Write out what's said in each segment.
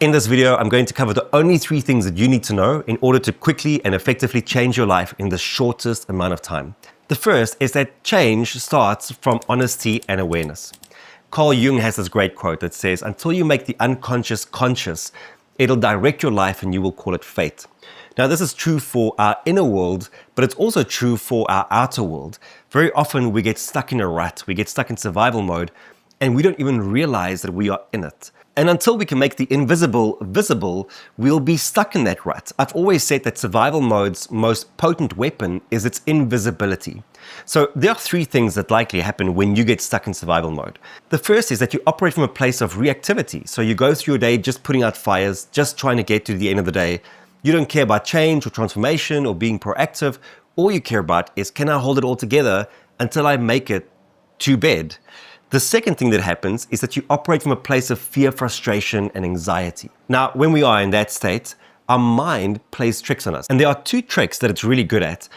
In this video, I'm going to cover the only 3 things that you need to know in order to quickly and effectively change your life in the shortest amount of time. The first is that change starts from honesty and awareness. Carl Jung has this great quote that says, "Until you make the unconscious conscious, it'll direct your life and you will call it fate." Now, this is true for our inner world, but it's also true for our outer world. Very often we get stuck in a rut, we get stuck in survival mode, and we don't even realize that we are in it. And until we can make the invisible visible, we'll be stuck in that rut. I've always said that survival mode's most potent weapon is its invisibility. So there are 3 things that likely happen when you get stuck in survival mode. The first is that you operate from a place of reactivity. So you go through your day just putting out fires, just trying to get to the end of the day. You don't care about change or transformation or being proactive. All you care about is, can I hold it all together until I make it to bed? The second thing that happens is that you operate from a place of fear, frustration, and anxiety. Now, when we are in that state, our mind plays tricks on us. And there are 2 tricks that it's really good at.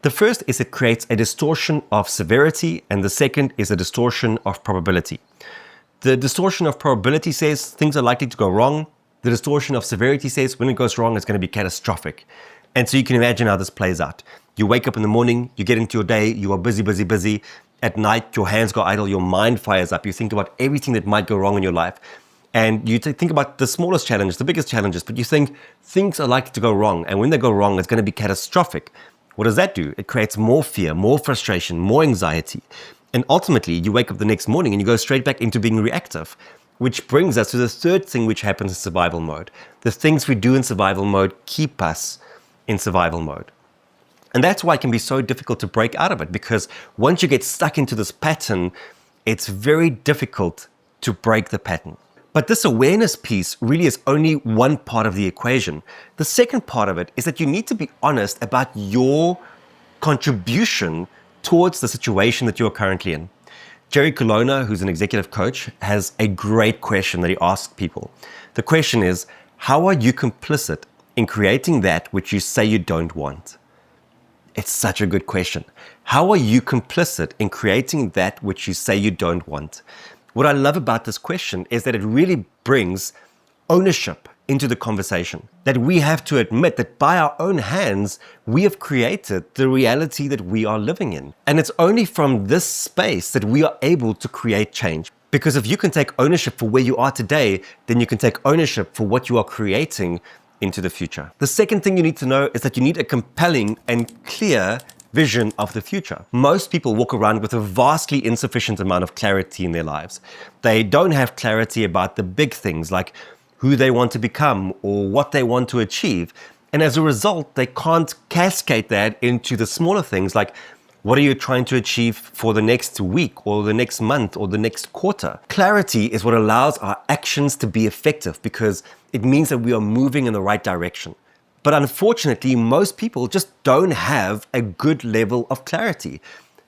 The first is it creates a distortion of severity, and the second is a distortion of probability. The distortion of probability says things are likely to go wrong. The distortion of severity says when it goes wrong, it's going to be catastrophic. And so you can imagine how this plays out. You wake up in the morning, you get into your day, you are busy. At night, your hands go idle, your mind fires up. You think about everything that might go wrong in your life. And you think about the smallest challenges, the biggest challenges, but you think things are likely to go wrong. And when they go wrong, it's going to be catastrophic. What does that do? It creates more fear, more frustration, more anxiety. And ultimately, you wake up the next morning and you go straight back into being reactive. Which brings us to the third thing which happens in survival mode. The things we do in survival mode keep us in survival mode. And that's why it can be so difficult to break out of it, because once you get stuck into this pattern, it's very difficult to break the pattern. But this awareness piece really is only one part of the equation. The second part of it is that you need to be honest about your contribution towards the situation that you're currently in. Jerry Colonna, who's an executive coach, has a great question that he asks people. The question is, how are you complicit in creating that which you say you don't want? It's such a good question. How are you complicit in creating that which you say you don't want? What I love about this question is that it really brings ownership into the conversation. That we have to admit that by our own hands, we have created the reality that we are living in. And it's only from this space that we are able to create change. Because if you can take ownership for where you are today, then you can take ownership for what you are creating into the future. The second thing you need to know is that you need a compelling and clear vision of the future. Most people walk around with a vastly insufficient amount of clarity in their lives. They don't have clarity about the big things like who they want to become or what they want to achieve. And as a result, they can't cascade that into the smaller things like, what are you trying to achieve for the next week or the next month or the next quarter? Clarity is what allows our actions to be effective because it means that we are moving in the right direction. But unfortunately, most people just don't have a good level of clarity.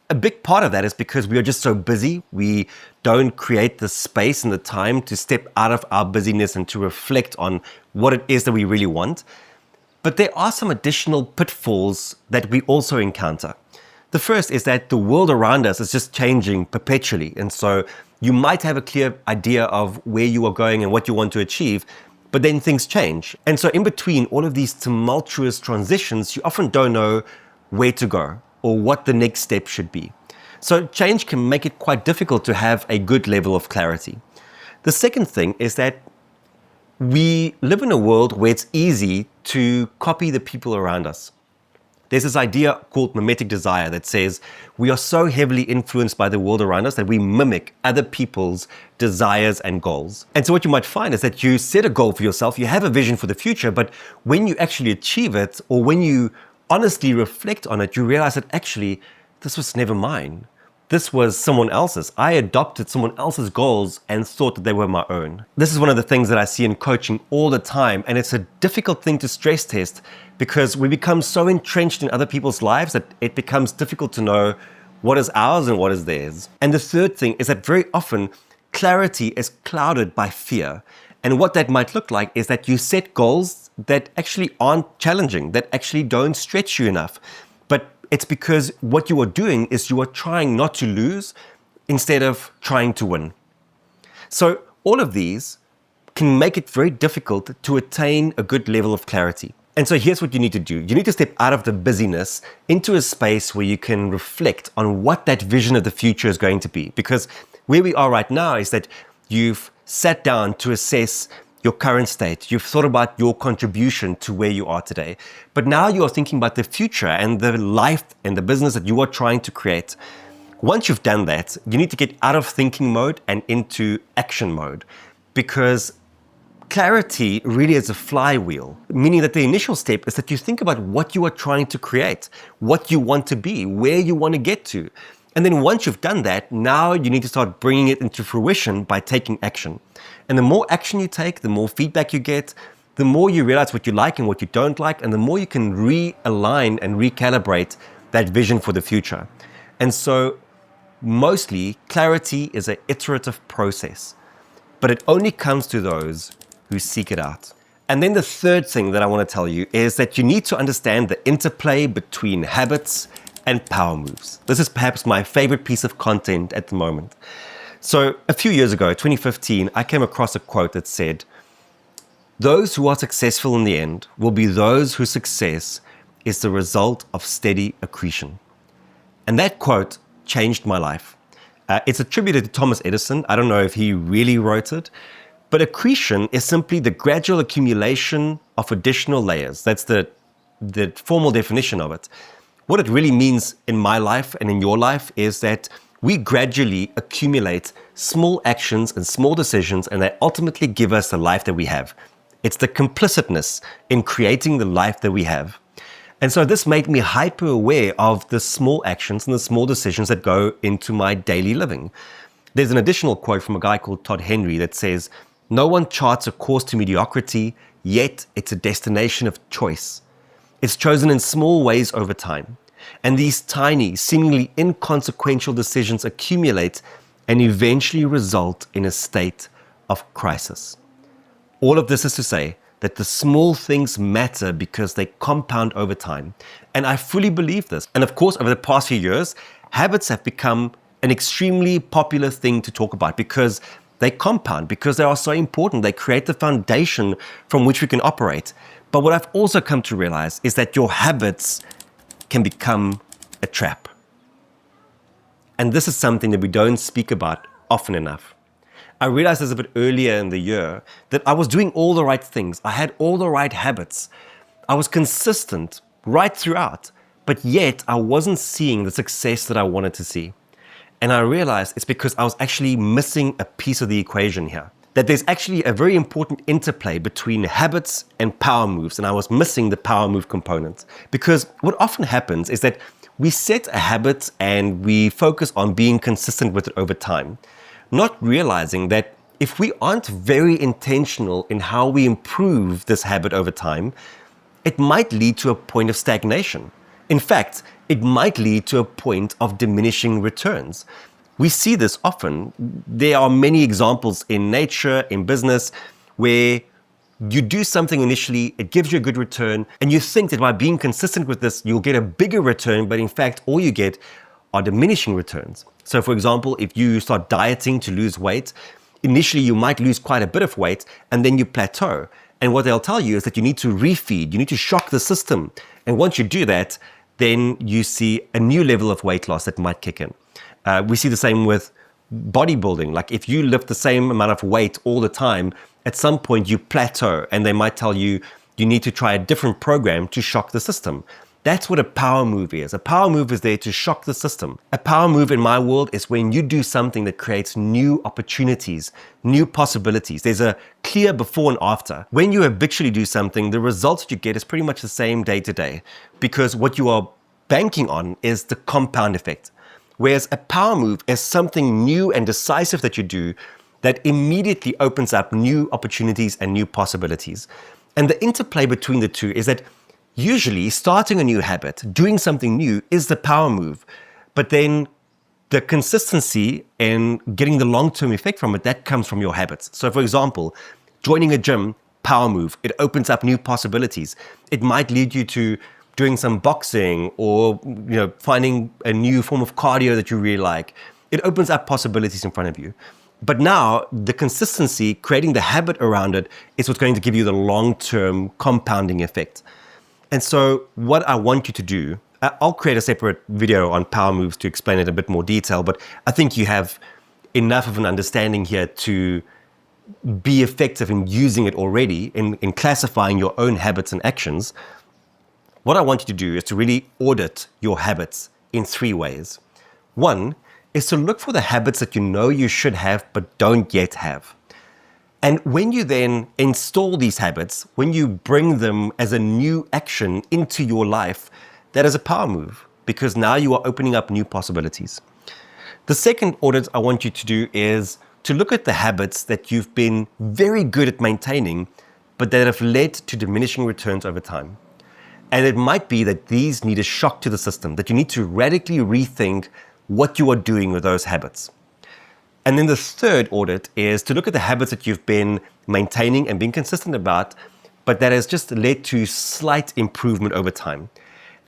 A big part of that is because we are just so busy. We don't create the space and the time to step out of our busyness and to reflect on what it is that we really want. But there are some additional pitfalls that we also encounter. The first is that the world around us is just changing perpetually. And so you might have a clear idea of where you are going and what you want to achieve, but then things change. And so in between all of these tumultuous transitions, you often don't know where to go or what the next step should be. So change can make it quite difficult to have a good level of clarity. The second thing is that we live in a world where it's easy to copy the people around us. There's this idea called mimetic desire that says we are so heavily influenced by the world around us that we mimic other people's desires and goals. And so what you might find is that you set a goal for yourself, you have a vision for the future, but when you actually achieve it or when you honestly reflect on it, you realize that actually this was never mine. This was someone else's. I adopted someone else's goals and thought that they were my own. This is one of the things that I see in coaching all the time, and it's a difficult thing to stress test because we become so entrenched in other people's lives that it becomes difficult to know what is ours and what is theirs. And the third thing is that very often clarity is clouded by fear. And what that might look like is that you set goals that actually aren't challenging, that actually don't stretch you enough. But it's because what you are doing is you are trying not to lose instead of trying to win. So all of these can make it very difficult to attain a good level of clarity. And so here's what you need to do. You need to step out of the busyness into a space where you can reflect on what that vision of the future is going to be. Because where we are right now is that you've sat down to assess your current state. You've thought about your contribution to where you are today. But now you are thinking about the future and the life and the business that you are trying to create. Once you've done that, you need to get out of thinking mode and into action mode, because clarity really is a flywheel, meaning that the initial step is that you think about what you are trying to create, what you want to be, where you want to get to. And then once you've done that, now you need to start bringing it into fruition by taking action. And the more action you take, the more feedback you get, the more you realize what you like and what you don't like, and the more you can realign and recalibrate that vision for the future. And so mostly clarity is an iterative process, but it only comes to those who seek it out. And then the third thing that I want to tell you is that you need to understand the interplay between habits and power moves. This is perhaps my favorite piece of content at the moment. So a few years ago, 2015, I came across a quote that said, "Those who are successful in the end will be those whose success is the result of steady accretion." And that quote changed my life. It's attributed to Thomas Edison. I don't know if he really wrote it, but accretion is simply the gradual accumulation of additional layers. That's the formal definition of it. What it really means in my life and in your life is that we gradually accumulate small actions and small decisions, and they ultimately give us the life that we have. It's the complicitness in creating the life that we have. And so this made me hyper aware of the small actions and the small decisions that go into my daily living. There's an additional quote from a guy called Todd Henry that says, "No one charts a course to mediocrity, yet it's a destination of choice. It's chosen in small ways over time. And these tiny, seemingly inconsequential decisions accumulate and eventually result in a state of crisis." All of this is to say that the small things matter because they compound over time. And I fully believe this. And of course, over the past few years, habits have become an extremely popular thing to talk about because they compound, because they are so important. They create the foundation from which we can operate. But what I've also come to realize is that your habits can become a trap. And this is something that we don't speak about often enough. I realized this a bit earlier in the year that I was doing all the right things. I had all the right habits. I was consistent right throughout, but yet I wasn't seeing the success that I wanted to see. And I realized it's because I was actually missing a piece of the equation here. That there's actually a very important interplay between habits and power moves, and I was missing the power move component. Because what often happens is that we set a habit and we focus on being consistent with it over time, not realizing that if we aren't very intentional in how we improve this habit over time, it might lead to a point of stagnation. In fact, it might lead to a point of diminishing returns. We see this often. There are many examples in nature, in business, where you do something initially, it gives you a good return, and you think that by being consistent with this, you'll get a bigger return, but in fact, all you get are diminishing returns. So for example, if you start dieting to lose weight, initially you might lose quite a bit of weight and then you plateau. And what they'll tell you is that you need to refeed, you need to shock the system. And once you do that, then you see a new level of weight loss that might kick in. We see the same with bodybuilding. Like if you lift the same amount of weight all the time, at some point you plateau and they might tell you, you need to try a different program to shock the system. That's what a power move is. A power move is there to shock the system. A power move in my world is when you do something that creates new opportunities, new possibilities. There's a clear before and after. When you habitually do something, the results that you get is pretty much the same day to day, because what you are banking on is the compound effect. Whereas a power move is something new and decisive that you do that immediately opens up new opportunities and new possibilities. And the interplay between the two is that usually starting a new habit, doing something new is the power move, but then the consistency and getting the long-term effect from it, that comes from your habits. So for example, joining a gym, power move, it opens up new possibilities. It might lead you to doing some boxing or finding a new form of cardio that you really like. It opens up possibilities in front of you. But now the consistency, creating the habit around it, is what's going to give you the long-term compounding effect. And so what I want you to do, I'll create a separate video on power moves to explain it in a bit more detail, but I think you have enough of an understanding here to be effective in using it already, in classifying your own habits and actions. What I want you to do is to really audit your habits in 3 ways. One is to look for the habits that you know you should have but don't yet have. And when you then install these habits, when you bring them as a new action into your life, that is a power move, because now you are opening up new possibilities. The second audit I want you to do is to look at the habits that you've been very good at maintaining, but that have led to diminishing returns over time. And it might be that these need a shock to the system, that you need to radically rethink what you are doing with those habits. And then the third audit is to look at the habits that you've been maintaining and being consistent about, but that has just led to slight improvement over time.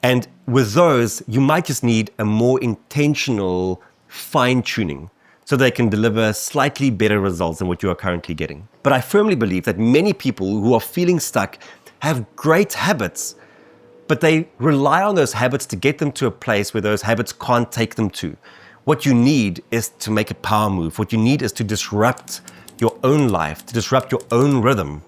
And with those, you might just need a more intentional fine-tuning so they can deliver slightly better results than what you are currently getting. But I firmly believe that many people who are feeling stuck have great habits, but they rely on those habits to get them to a place where those habits can't take them to. What you need is to make a power move. What you need is to disrupt your own life, to disrupt your own rhythm.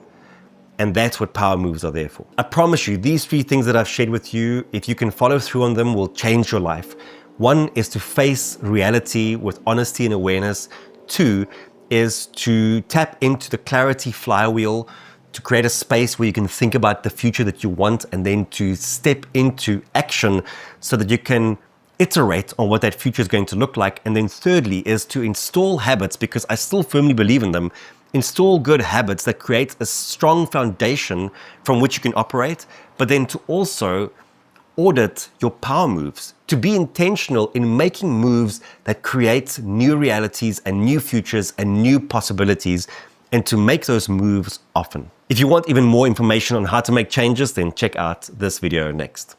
And that's what power moves are there for. I promise you, these 3 things that I've shared with you, if you can follow through on them, will change your life. 1 is to face reality with honesty and awareness. 2 is to tap into the clarity flywheel, to create a space where you can think about the future that you want and then to step into action so that you can iterate on what that future is going to look like. And then thirdly is to install habits, because I still firmly believe in them. Install good habits that create a strong foundation from which you can operate, but then to also audit your power moves, to be intentional in making moves that create new realities and new futures and new possibilities, and to make those moves often. If you want even more information on how to make changes, then check out this video next.